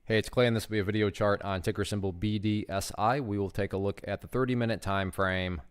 Hey, it's Clay, and this will be a video chart on ticker symbol BDSI. We will take a look at the 30-minute time frame.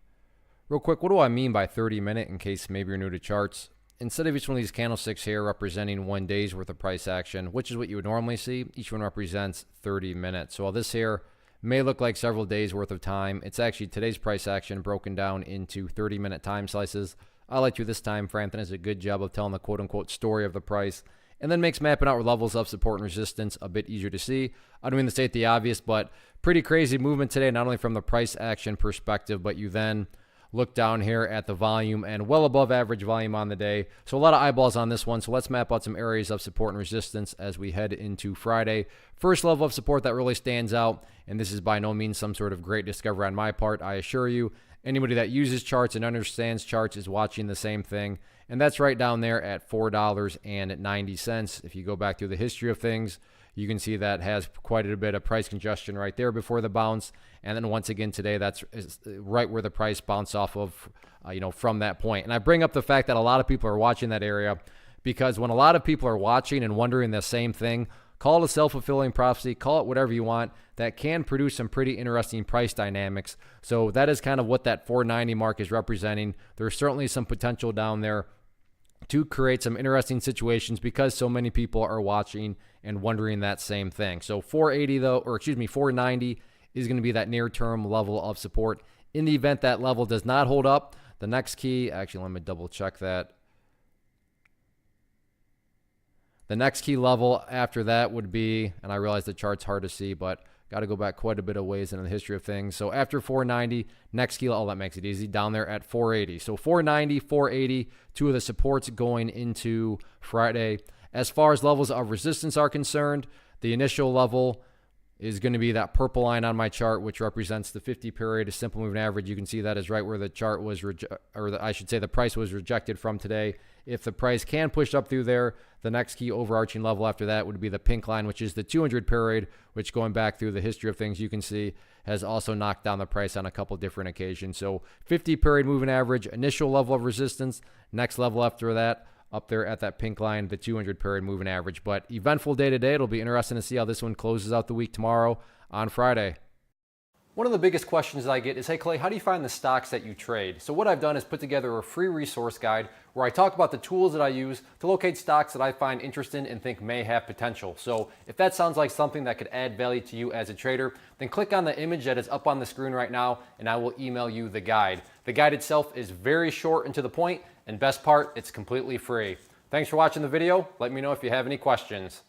Real quick, what do I mean by 30-minute in case maybe you're new to charts? Instead of each one of these candlesticks here representing 1 day's worth of price action, which is what you would normally see, each one represents 30 minutes. So while this here may look like several days worth of time, it's actually today's price action broken down into 30-minute time slices. I like to this time frame. That does a good job of telling the quote-unquote story of the price, and then makes mapping out levels of support and resistance a bit easier to see. I don't mean to state the obvious, but pretty crazy movement today, not only from the price action perspective, but you then look down here at the volume and well above average volume on the day. So a lot of eyeballs on this one. So let's map out some areas of support and resistance as we head into Friday. First level of support that really stands out, and this is by no means some sort of great discovery on my part, I assure you. Anybody that uses charts and understands charts is watching the same thing, and that's right down there at $4.90. If you go back through the history of things, you can see that has quite a bit of price congestion right there before the bounce, and then once again today, that's right where the price bounced off of, from that point. And I bring up the fact that a lot of people are watching that area because when a lot of people are watching and wondering the same thing, call it a self-fulfilling prophecy, call it whatever you want, that can produce some pretty interesting price dynamics. So that is kind of what that 490 mark is representing. There's certainly some potential down there to create some interesting situations because so many people are watching and wondering that same thing. So 490 is going to be that near-term level of support. In the event that level does not hold up, the next key, actually let me double check that. The next key level after that would be, and I realize the chart's hard to see, but got to go back quite a bit of ways in the history of things. So after 490, next key, that makes it easy, down there at 480. So 490, 480, two of the supports going into Friday. As far as levels of resistance are concerned, the initial level is going to be that purple line on my chart, which represents the 50 period simple moving average. You can see that is right where the chart was, the price was rejected from today. If the price can push up through there, the next key overarching level after that would be the pink line, which is the 200 period, which going back through the history of things, you can see has also knocked down the price on a couple different occasions. So 50 period moving average, initial level of resistance, next level after that, up there at that pink line, the 200 period moving average. But eventful day today. It'll be interesting to see how this one closes out the week tomorrow on Friday. One of the biggest questions that I get is, hey Clay, how do you find the stocks that you trade? So what I've done is put together a free resource guide where I talk about the tools that I use to locate stocks that I find interesting and think may have potential. So if that sounds like something that could add value to you as a trader, then click on the image that is up on the screen right now and I will email you the guide. The guide itself is very short and to the point, and best part, it's completely free. Thanks for watching the video. Let me know if you have any questions.